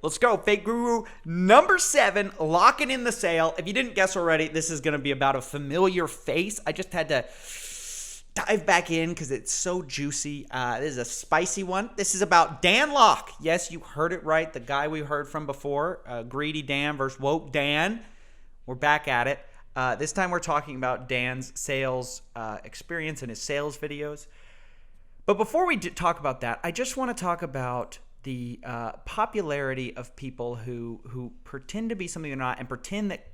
Let's go. Fake Guru number 7, locking in the sale. If you didn't guess already, this is going to be about a familiar face. I just had to dive back in because it's so juicy. This is a spicy one. This is about Dan Lok. Yes, you heard it right. The guy we heard from before, Greedy Dan versus Woke Dan. We're back at it. This time we're talking about Dan's sales experience and his sales videos. But before we talk about that, I just want to talk about the popularity of people who pretend to be something they're not and pretend that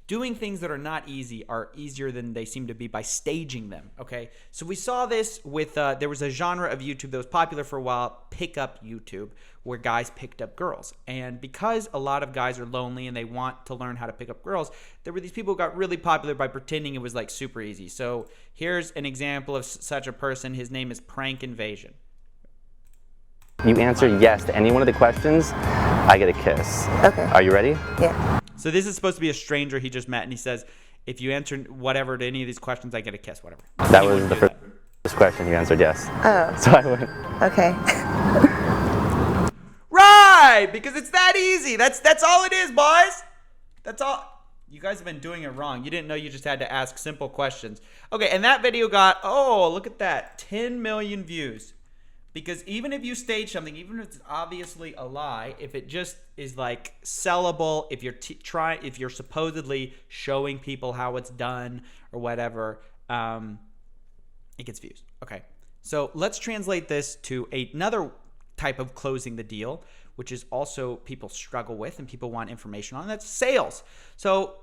doing things that are not easy are easier than they seem to be by staging them, okay? So we saw this with, there was a genre of YouTube that was popular for a while, pickup YouTube, where guys picked up girls. And because a lot of guys are lonely and they want to learn how to pick up girls, there were these people who got really popular by pretending it was like super easy. So here's an example of such a person. His name is Prank Invasion. You answer yes to any one of the questions, I get a kiss. Okay. Are you ready? Yeah. So this is supposed to be a stranger he just met, and he says, if you answer whatever to any of these questions, I get a kiss, whatever. That was the first question you answered yes. Oh. So I went. Okay. Right! Because it's that easy. That's all it is, boys. That's all. You guys have been doing it wrong. You didn't know you just had to ask simple questions. Okay, and that video got, oh, look at that, 10 million views. Because even if you stage something, even if it's obviously a lie, if it just is like sellable, if you're supposedly showing people how it's done or whatever, it gets views. Okay, so let's translate this to another type of closing the deal, which is also people struggle with and people want information on. That's sales. So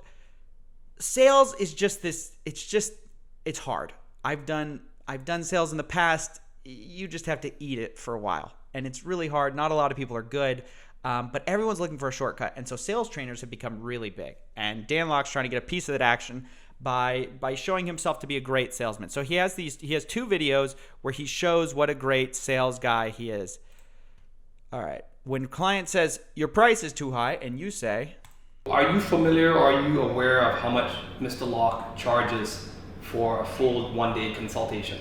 sales is just this. It's hard. I've done sales in the past. You just have to eat it for a while, and it's really hard. Not a lot of people are good, but everyone's looking for a shortcut, and so sales trainers have become really big. And Dan Lok's trying to get a piece of that action by showing himself to be a great salesman. So he has 2 videos where he shows what a great sales guy he is. All right. When a client says your price is too high, and you say, are you familiar or are you aware of how much Mr. Lok charges for a full 1-day consultation?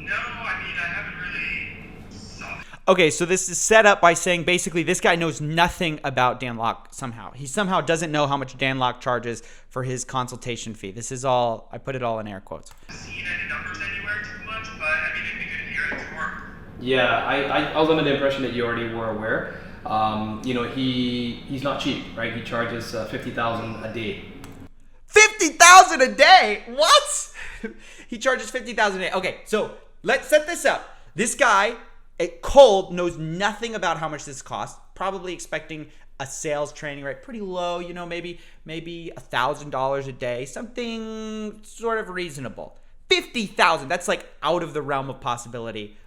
No, I mean, I haven't really. okay, so this is set up by saying basically this guy knows nothing about Dan Lok somehow. He somehow doesn't know how much Dan Lok charges for his consultation fee. This is all, I put it all in air quotes. Seen any numbers anywhere too much, but I mean, it'd be good to hear it more. Yeah, I was under the impression that you already were aware. He's not cheap, right? He charges $50,000 a day. $50,000 a day? What? He charges $50,000 a day. Okay, so let's set this up. This guy, cold, knows nothing about how much this costs. Probably expecting a sales training rate pretty low. Maybe $1,000 a day, something sort of reasonable. $50,000. That's like out of the realm of possibility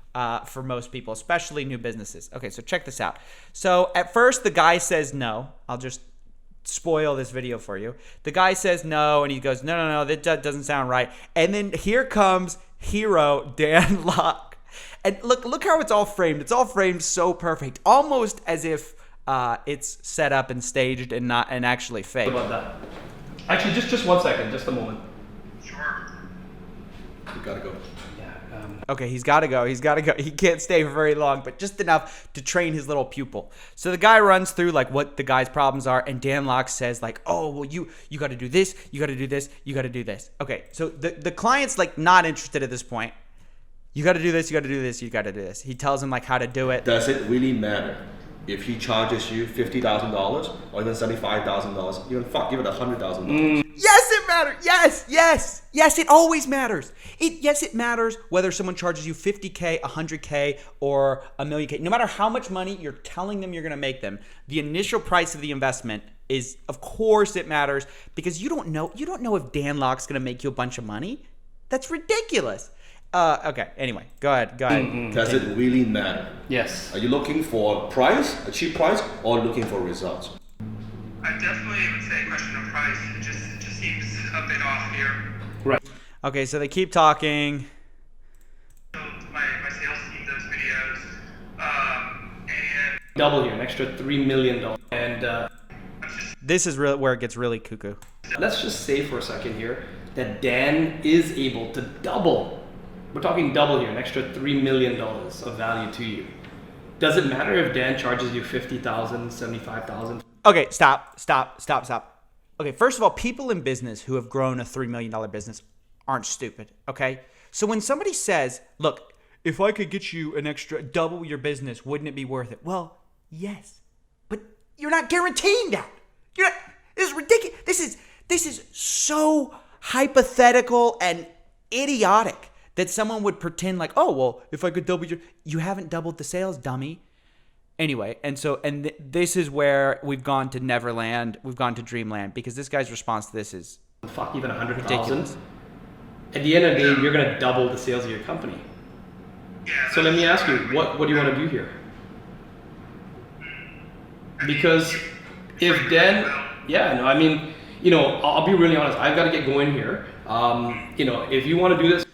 for most people, especially new businesses. Okay, so check this out. So at first, the guy says no. I'll just spoil this video for you. The guy says no, and he goes, no, that doesn't sound right. And then here comes hero Dan Lok. And look how it's all framed. It's all framed so perfect, almost as if it's set up and staged and actually fake. What about that? Actually, just 1 second, just a moment. Sure. You gotta go. Okay, he's got to go. He can't stay for very long, but just enough to train his little pupil. So the guy runs through like what the guy's problems are, and Dan Lok says like, oh, well, you got to do this, you got to do this, you got to do this. Okay, so the client's like not interested at this point. You got to do this, you got to do this, you got to do this. He tells him like how to do it. Does it really matter if he charges you $50,000 or even $75,000? Even give it $100,000. Yes, it matters. Yes, it always matters. It matters whether someone charges you $50K, $100K, or $1 million. No matter how much money you're telling them you're going to make them, the initial price of the investment is, of course, it matters because you don't know if Dan Lok's going to make you a bunch of money. That's ridiculous. Okay. Anyway, go ahead. Does it really matter? Yes. Are you looking for a cheap price, or looking for results? I definitely would say question of price. It just seems a bit off here. Right. Okay, so they keep talking. So my sales team does videos, and Double here, an extra $3 million. And This is where it gets really cuckoo. let's just say for a second here that Dan is able to double. We're talking double here, an extra $3 million of value to you. Does it matter if Dan charges you 50,000, 75,000? Okay, stop. Okay, first of all, people in business who have grown a $3 million business aren't stupid, okay? So when somebody says, look, if I could get you an extra double your business, wouldn't it be worth it? Well, yes, but you're not guaranteeing that. This is ridiculous. This is so hypothetical and idiotic that someone would pretend like, oh, well, if I could double you haven't doubled the sales, dummy. Anyway, this is where we've gone to Neverland, we've gone to Dreamland, because this guy's response to this is Fuck, even 100,000. ridiculous. At the end of the day, you're gonna double the sales of your company. Yeah, So let me ask you, what do you want to do here? Because if Dan, I mean, I'll be really honest. I've got to get going here. If you want to do this,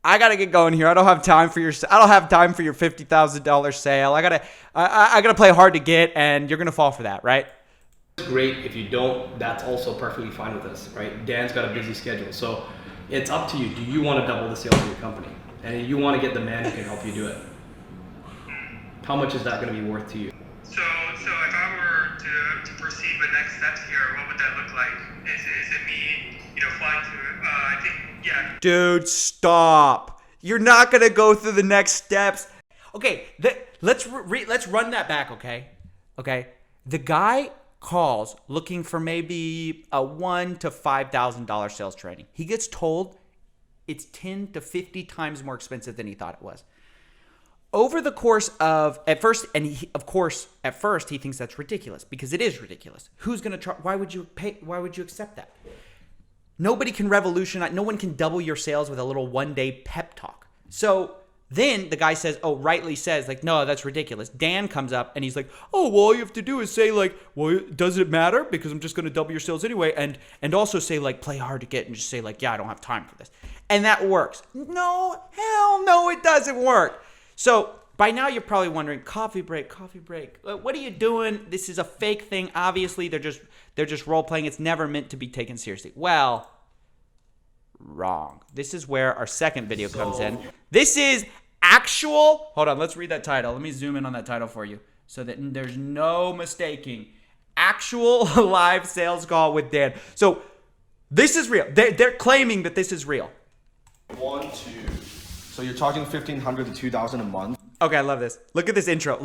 I gotta get going here. I don't have time for your $50,000 sale. I gotta play hard to get, and you're gonna fall for that, right? it's great. If you don't, that's also perfectly fine with us, right? Dan's got a busy schedule, so it's up to you. Do you want to double the sales of your company? And you want to get the man who can help you do it. How much is that going to be worth to you? So if I were to proceed with next steps here, what would that look like? Is it me, flying to, I think, yeah. Dude, stop. You're not going to go through the next steps. Okay, let's run that back, okay? Okay. The guy calls looking for maybe a $1,000 to $5,000 sales training. He gets told it's 10 to 50 times more expensive than he thought it was. Over the course of, at first he thinks that's ridiculous because it is ridiculous. Who's going to try? Why would you accept that? Nobody can revolutionize. No one can double your sales with a little one-day pep talk. So then the guy says, rightly says, like, no, that's ridiculous. Dan comes up and he's like, oh, well, all you have to do is say, like, well, does it matter? Because I'm just going to double your sales anyway. And also say, like, play hard to get and just say, like, yeah, I don't have time for this. And that works. No, hell no, it doesn't work. So by now you're probably wondering, coffee break. What are you doing? This is a fake thing. Obviously, they're just role playing. It's never meant to be taken seriously. Well, wrong. This is where our second video comes in. This is actual. Hold on, let's read that title. Let me zoom in on that title for you so that there's no mistaking. Actual live sales call with Dan. So this is real. They're claiming that this is real. So you're charging $1,500 to $2,000 a month. Okay, I love this. Look at this intro.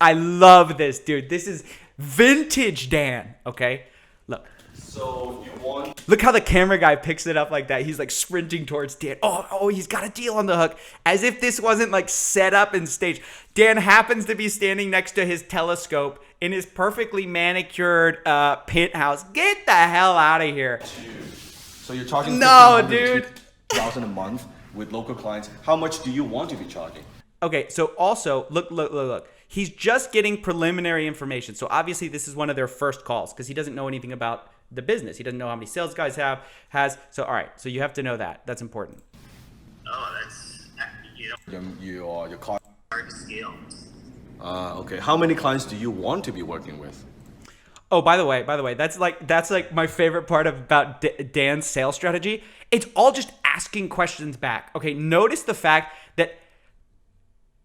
I love this, dude. This is vintage Dan, okay? Look. So you want... Look how the camera guy picks it up like that. He's like sprinting towards Dan. Oh, he's got a deal on the hook. As if this wasn't like set up and staged. Dan happens to be standing next to his telescope in his perfectly manicured penthouse. Get the hell out of here. So you're charging $1,500 to $2,000 a month with local clients. How much do you want to be charging? Okay, so also, look. He's just getting preliminary information. So obviously this is one of their first calls because he doesn't know anything about the business. He doesn't know how many sales guys has. So all right, so you have to know that. That's important. Oh, that's, Your client. hard to scale. Okay. How many clients do you want to be working with? Oh, by the way, that's like my favorite part about Dan's sales strategy. It's all just asking questions back. Okay, notice the fact that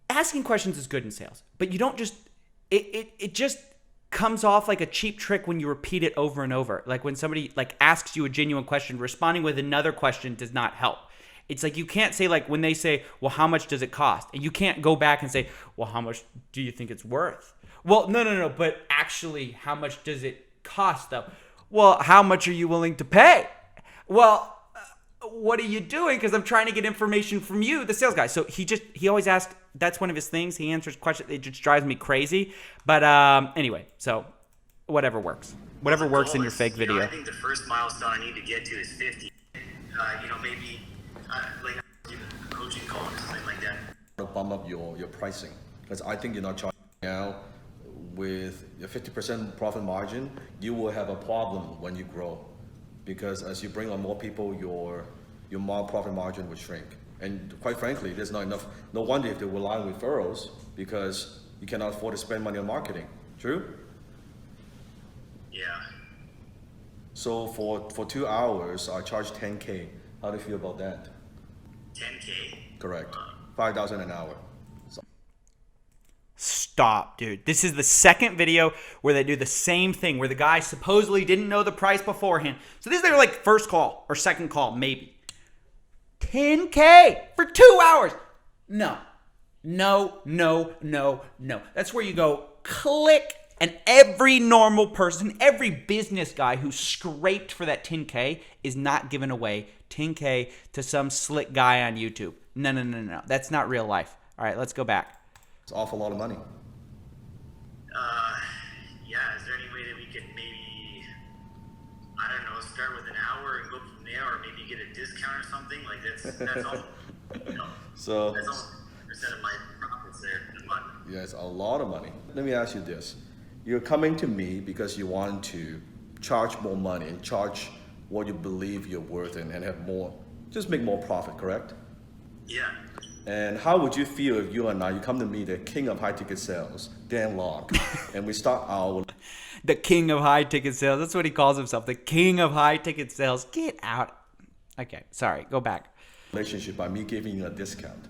asking questions is good in sales, but you don't just it just comes off like a cheap trick when you repeat it over and over. Like when somebody like asks you a genuine question, responding with another question does not help. It's like you can't say, like, when they say, well, how much does it cost? And you can't go back and say, well, how much do you think it's worth? Well, no, but actually, how much does it cost, though? Well, how much are you willing to pay? Well, what are you doing? Because I'm trying to get information from you, the sales guy. So he always asks, that's one of his things. He answers questions. It just drives me crazy. But anyway, so whatever works. Whatever works in your fake video. I think the first milestone I need to get to is 50. Maybe like a coaching call or something like that. Bump up your pricing because I think you're not charging now. With a 50% profit margin, you will have a problem when you grow, because as you bring on more people, your more profit margin will shrink. And quite frankly, there's not enough. No wonder if they rely on referrals, because you cannot afford to spend money on marketing. True? Yeah. So for 2 hours, I charge $10K. How do you feel about that? 10K. Correct. $5,000 an hour. stop, dude. This is the second video where they do the same thing, where the guy supposedly didn't know the price beforehand. So this is their like first call or second call, maybe. 10K for 2 hours. No. That's where you go click, and every normal person, every business guy who scraped for that 10K is not giving away 10K to some slick guy on YouTube. No. That's not real life. All right, let's go back. It's an awful lot of money. Yeah, is there any way that we could maybe, I don't know, start with an hour and go from there, or maybe get a discount or something? Like that's all, you know, So that's all percent of my profits there in a month. yeah, it's a lot of money. Let me ask you this. You're coming to me because you want to charge more money and charge what you believe you're worth and have more, just make more profit, correct? Yeah. And how would you feel if you and I, you come to me, the king of high ticket sales, Dan Lok, and we start our The king of high ticket sales. That's what he calls himself. The king of high ticket sales. Get out. Okay, sorry. Go back. relationship by me giving you a discount?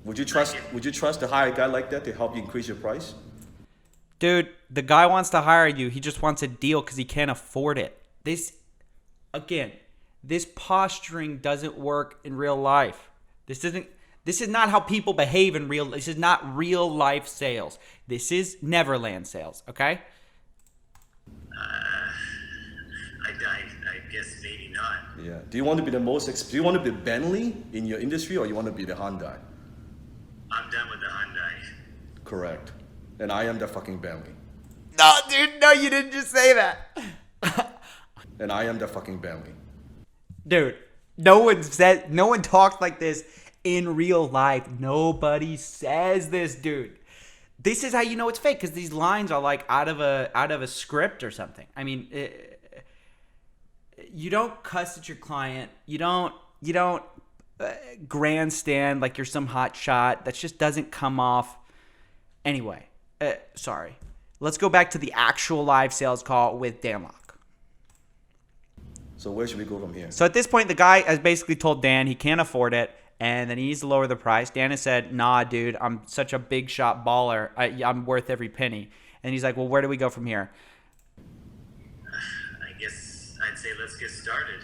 Would you trust to hire a guy like that to help you increase your price? Dude, the guy wants to hire you. He just wants a deal because he can't afford it. This posturing doesn't work in real life. This is not how people behave in real. This is not real life sales. This is Neverland sales, okay? I guess maybe not. Yeah. Do you want to be do you want to be Bentley in your industry, or you want to be the Hyundai? I'm done with the Hyundai. Correct. And I am the fucking Bentley. No, dude, no, you didn't just say that. And I am the fucking Bentley. Dude, no one talks like this in real life. Nobody says this, dude. This is how you know it's fake, because these lines are like out of a script or something. I mean, you don't cuss at your client. You don't grandstand like you're some hot shot. That just doesn't come off. Anyway, sorry. Let's go back to the actual live sales call with Dan Lok. So where should we go from here? So at this point, the guy has basically told Dan he can't afford it, and then he needs to lower the price. Dan has said, nah, dude, I'm such a big shot baller. I'm worth every penny. And he's like, well, where do we go from here? I guess I'd say let's get started.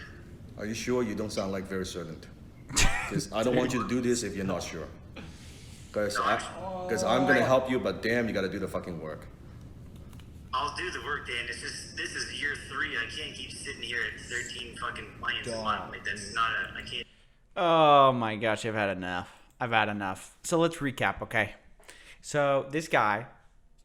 Are you sure? You don't sound like very certain. Because I don't want you to do this if you're not sure. Because I'm going to help you, but damn, you got to do the fucking work. I'll do the work, Dan. This is year 3. I can't keep sitting here at 13 fucking clients a month. Like, that's not I can't. Oh my gosh, I've had enough. So let's recap, okay? So this guy,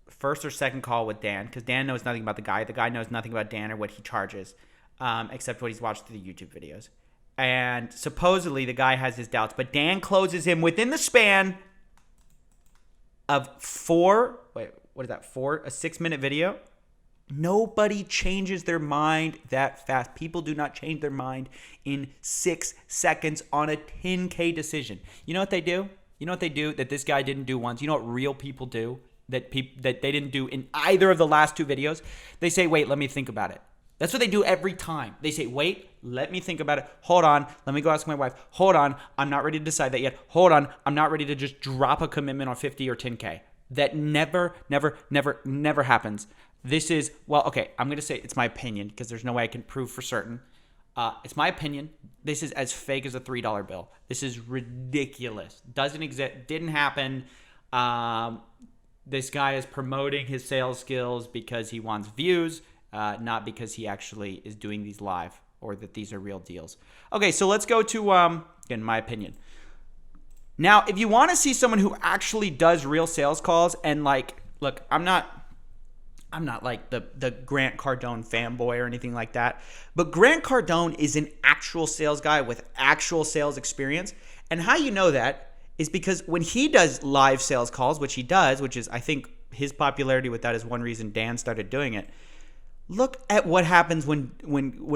first or second call with Dan, because Dan knows nothing about the guy. The guy knows nothing about Dan or what he charges, except what he's watched through the YouTube videos. And supposedly the guy has his doubts, but Dan closes him within the span of a 6-minute video. Nobody changes their mind that fast. People do not change their mind in 6 seconds on a 10K decision. You know what they do? You know what they do that this guy didn't do once? You know what real people do that they didn't do in either of the last 2 videos? They say, wait, let me think about it. That's what they do every time. They say, wait, let me think about it. Hold on. Let me go ask my wife. Hold on. I'm not ready to decide that yet. Hold on. I'm not ready to just drop a commitment on 50 or 10K. That never happens. This is, well, okay, I'm going to say it's my opinion because there's no way I can prove for certain. It's my opinion. This is as fake as a $3 bill. This is ridiculous. Doesn't exist. Didn't happen. This guy is promoting his sales skills because he wants views, not because he actually is doing these live or that these are real deals. Okay, so let's go to, again, my opinion. Now, if you want to see someone who actually does real sales calls and like, look, I'm not like the Grant Cardone fanboy or anything like that, but Grant Cardone is an actual sales guy with actual sales experience. And how you know that is because when he does live sales calls, which he does, which is, I think his popularity with that is one reason Dan started doing it. Look at what happens when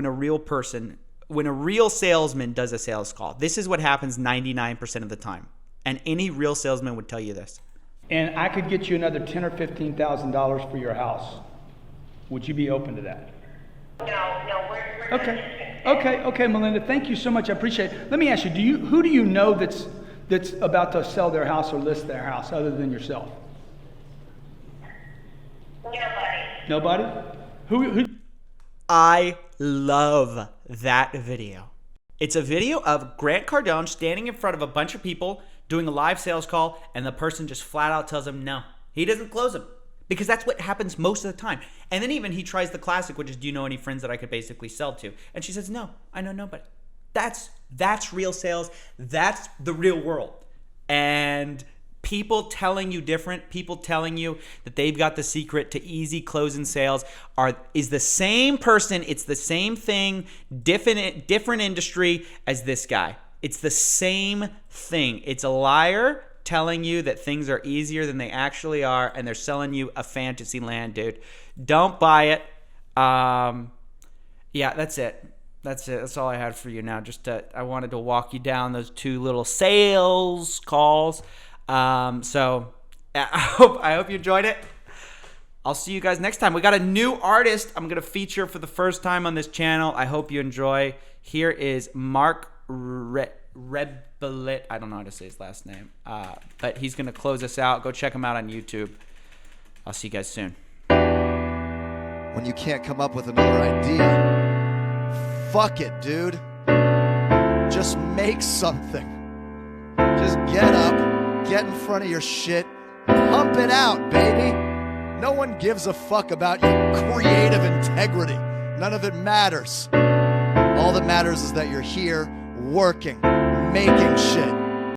a real salesman does a sales call. This is what happens 99% of the time. And any real salesman would tell you this. And I could get you another $10,000 or $15,000 for your house. Would you be open to that? No, we're Okay, Melinda. Thank you so much. I appreciate it. Let me ask you, who do you know that's that's about to sell their house or list their house other than yourself? Nobody? Who? I love that video. It's a video of Grant Cardone standing in front of a bunch of people doing a live sales call, and the person just flat out tells him no. He doesn't close them because that's what happens most of the time. And then even he tries the classic, which is, do you know any friends that I could basically sell to? And she says, no, I know nobody. That's real sales. That's the real world. And people telling you different, people telling you that they've got the secret to easy closing sales is the same person. It's the same thing, different industry as this guy. It's the same thing. It's a liar telling you that things are easier than they actually are, and they're selling you a fantasy land, dude. Don't buy it. Yeah, that's it. That's all I had for you now. Just I wanted to walk you down those two little sales calls. So I hope you enjoyed it. I'll see you guys next time. We got a new artist I'm gonna feature for the first time on this channel. I hope you enjoy. Here is Mark Rebelit. I don't know how to say his last name, but he's gonna close us out. Go check him out on YouTube. I'll see you guys soon. When you can't come up with another idea, fuck it, dude. Just make something. Just get up, get in front of your shit, pump it out, baby. No one gives a fuck about your creative integrity. None of it matters. All that matters is that you're here working, making shit.